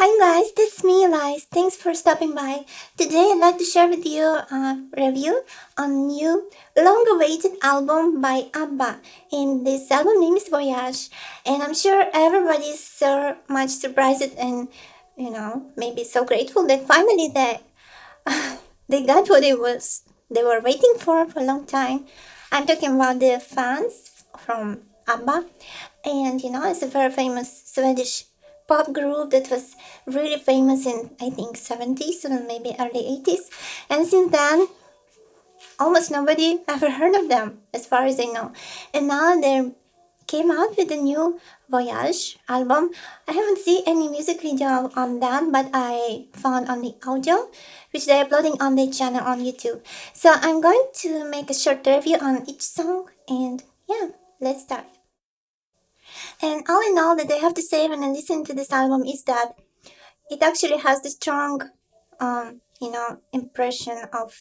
Hi guys, this is me, Elias. Thanks for stopping by. Today I'd like to share with you a review on new long-awaited album by ABBA. And this album name is Voyage. And I'm sure everybody is so much surprised and maybe so grateful that finally they got what they were waiting for a long time. I'm talking about the fans from ABBA, and it's a very famous Swedish pop group that was really famous in I think 70s or maybe early 80s, and since then almost nobody ever heard of them as far as I know. And now they came out with a new Voyage album. I haven't seen any music video on that, but I found on the audio, which they're uploading on their channel on YouTube. So I'm going to make a short review on each song, and yeah, let's start. And all in all that I have to say when I listen to this album is that it actually has the strong impression of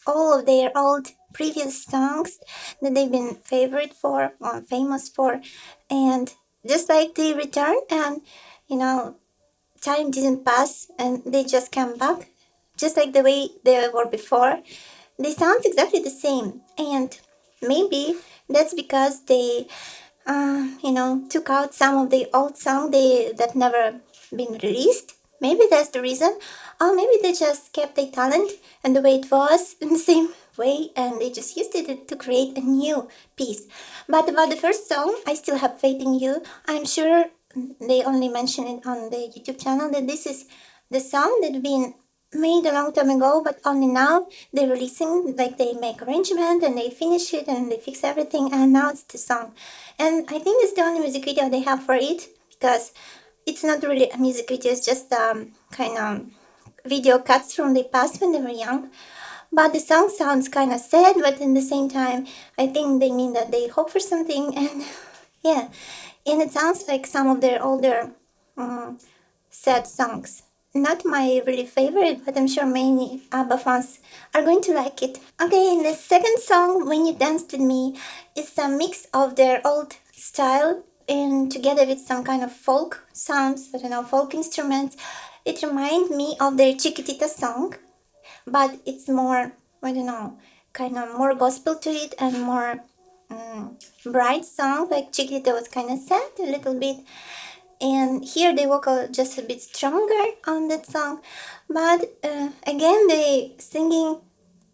all of their old previous songs that they've been favorite for or famous for, and just like they return and you know time didn't pass and they just come back just like the way they were before. They sound exactly the same, and maybe that's because they took out some of the old song they that never been released. Maybe that's the reason, or maybe they just kept their talent and the way it was in the same way, and they just used it to create a new piece. But about the first song, I Still Have Faith in You. I'm sure they only mention it on the YouTube channel that this is the song that been made a long time ago, but only now they're releasing, like they make arrangement and they finish it and they fix everything, and now it's the song. And I think it's the only music video they have for it, because it's not really a music video, it's just kind of video cuts from the past when they were young. But the song sounds kind of sad, but in the same time I think they mean that they hope for something. And yeah, and it sounds like some of their older sad songs. Not my really favorite, but I'm sure many ABBA fans are going to like it. Okay, and the second song, When You Danced With Me, is a mix of their old style and together with some kind of folk sounds, I don't know, folk instruments. It reminds me of their Chiquitita song, but it's more, I don't know, kind of more gospel to it and more bright song. Like Chiquitita was kind of sad a little bit, and here the vocal just a bit stronger on that song. But again, they singing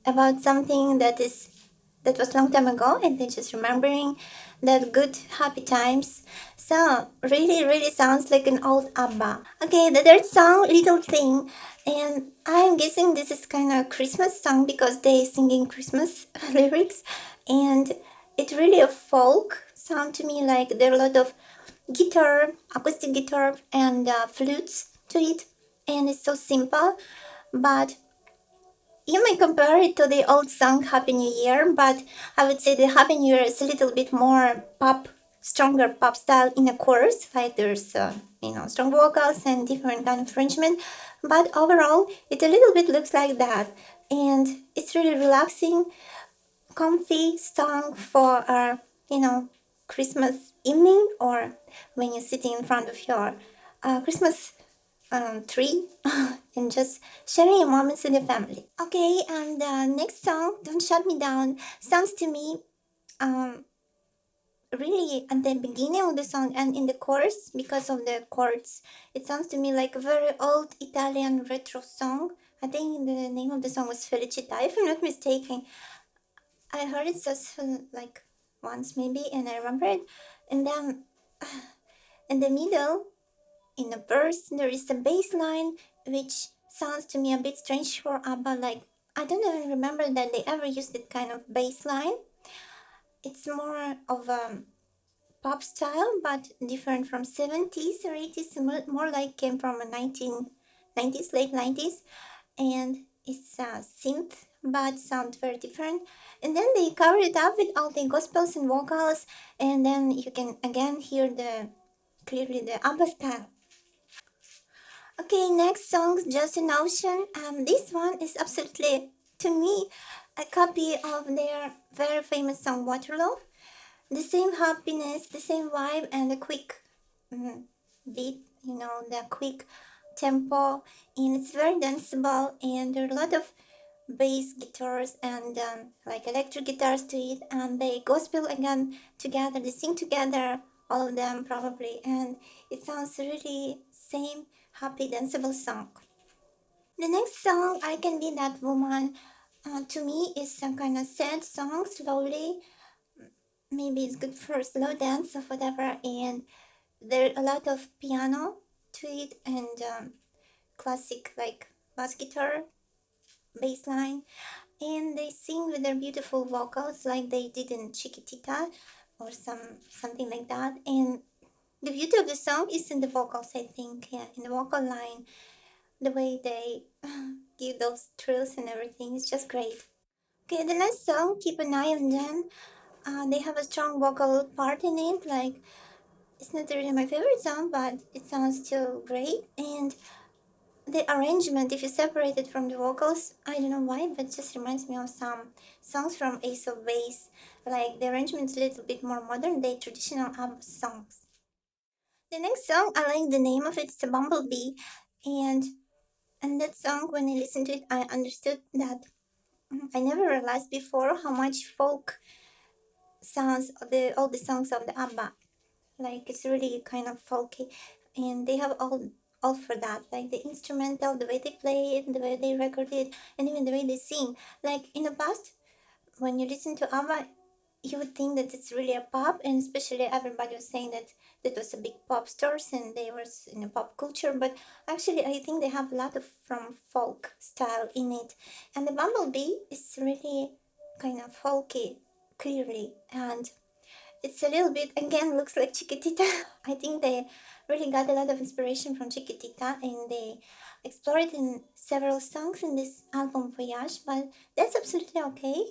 about something that was long time ago, and they just remembering that good happy times. So really really sounds like an old ABBA. Okay, the third song, Little Thing, and I'm guessing this is kind of Christmas song because they singing Christmas lyrics, and it's really a folk sound to me. Like there are a lot of guitar, acoustic guitar, and flutes to it, and it's so simple. But you may compare it to the old song Happy New Year, but I would say the Happy New Year is a little bit more pop, stronger pop style in a chorus. Like there's strong vocals and different kind of arrangement, but overall it a little bit looks like that, and it's really relaxing, comfy song for Christmas evening, or when you're sitting in front of your Christmas tree and just sharing your moments with your family. Okay, and the next song, Don't Shut Me Down, sounds to me um, really at the beginning of the song and in the chorus, because of the chords, it sounds to me like a very old Italian retro song. I think the name of the song was Felicita, if I'm not mistaken. I heard it just like once maybe, and I remember it. And then in the middle, in the verse, there is a bass line which sounds to me a bit strange for ABBA. Like I don't even remember that they ever used that kind of bass line. It's more of a pop style, but different from 70s or 80s. More like came from a 1990s, late 90s, and it's a synth, but sounds very different. And then they covered it up with all the gospels and vocals, and then you can again hear the clearly the ABBA style. Okay, next song, Just an Ocean. This one is absolutely, to me, a copy of their very famous song Waterloo. The same happiness, the same vibe, and the quick beat, the quick tempo, and it's very danceable, and there are a lot of bass guitars and like electric guitars to it, and they gospel again together, they sing together, all of them probably, and it sounds really same happy danceable song. The next song, I Can Be That Woman, to me is some kind of sad song, slowly. Maybe it's good for slow dance or whatever. And there are a lot of piano to it and classic like bass guitar, bass line. And they sing with their beautiful vocals like they did in Chiquitita or something like that. And the beauty of the song is in the vocals, I think, yeah, in the vocal line, the way they give those trills and everything is just great. Okay, the next song, Keep an Eye on Them. They have a strong vocal part in it. Like, it's not really my favorite song, but it sounds still great. And the arrangement, if you separate it from the vocals, I don't know why, but it just reminds me of some songs from Ace of Base. Like, the arrangement's a little bit more modern than traditional ABBA songs. The next song, I like the name of it, it's a Bumblebee. And and that song, when I listened to it, I understood that I never realized before how much folk sounds the all the songs of the ABBA. Like it's really kind of folky, and they have all for that. Like the instrumental, the way they play it, the way they record it, and even the way they sing. Like in the past, when you listen to ABBA, you would think that it's really a pop, and especially everybody was saying that that was a big pop stars and they were in a pop culture. But actually, I think they have a lot of from folk style in it, and the Bumblebee is really kind of folky, clearly, and it's a little bit again looks like Chiquitita. I think they really got a lot of inspiration from Chiquitita and they explore it in several songs in this album Voyage, but that's absolutely okay.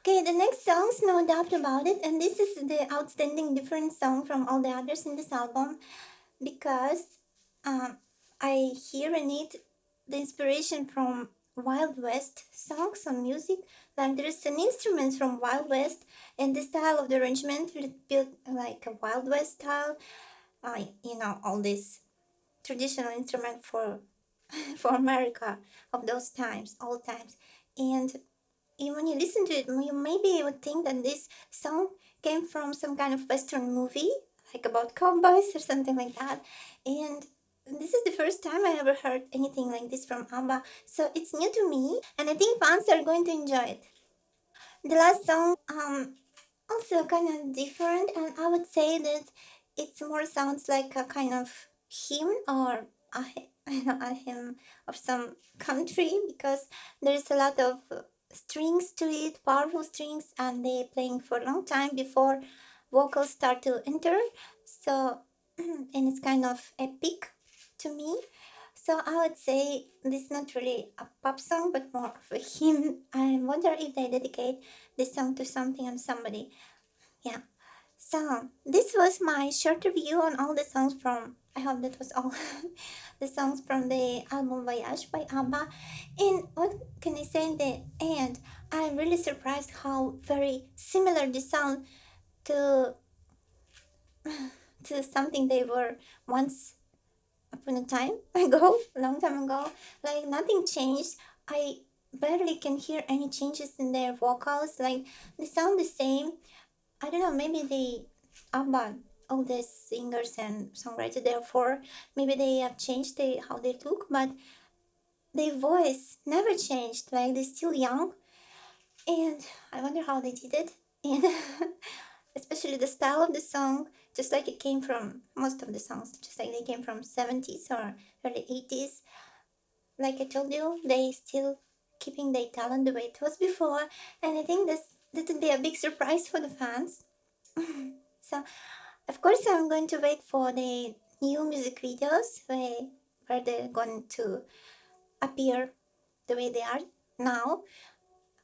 Okay, the next song's no doubt about it, and this is the outstanding different song from all the others in this album because um, I hear in it the inspiration from Wild West songs on music. Like there's an instrument from Wild West, and the style of the arrangement built like a Wild West style. All this traditional instrument for for America of those times, old times, and when you listen to it, you maybe would think that this song came from some kind of Western movie, like about cowboys or something like that. And this is the first time I ever heard anything like this from ABBA, so it's new to me, and I think fans are going to enjoy it. The last song, also kind of different, and I would say that it more sounds like a kind of hymn or a hymn of some country because there's a lot of strings to it, powerful strings, and they playing for a long time before vocals start to enter. So, and it's kind of epic to me. So I would say this is not really a pop song, but more of a hymn. I wonder if they dedicate this song to something or somebody. Yeah. So this was my short review on all the songs from. I hope that was all the songs from the album Voyage by ABBA. And what can I say in the end? I'm really surprised how very similar they sound to to something they were once upon a time ago, a long time ago. Like nothing changed. I barely can hear any changes in their vocals. Like they sound the same. I don't know. Maybe they ABBA, all the singers and songwriters, therefore maybe they have changed how they look, but their voice never changed. Like they're still young, and I wonder how they did it. And especially the style of the song, just like it came from most of the songs, just like they came from 70s or early 80s. Like I told you, they still keeping their talent the way it was before, and I think that would be a big surprise for the fans. So, of course, I'm going to wait for the new music videos where they're going to appear the way they are now.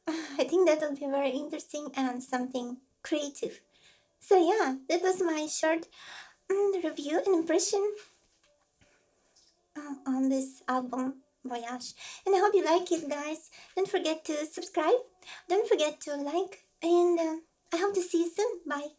I think that will be very interesting and something creative. So yeah, that was my short review and impression on this album Voyage. And I hope you like it, guys. Don't forget to subscribe. Don't forget to like. And I hope to see you soon. Bye.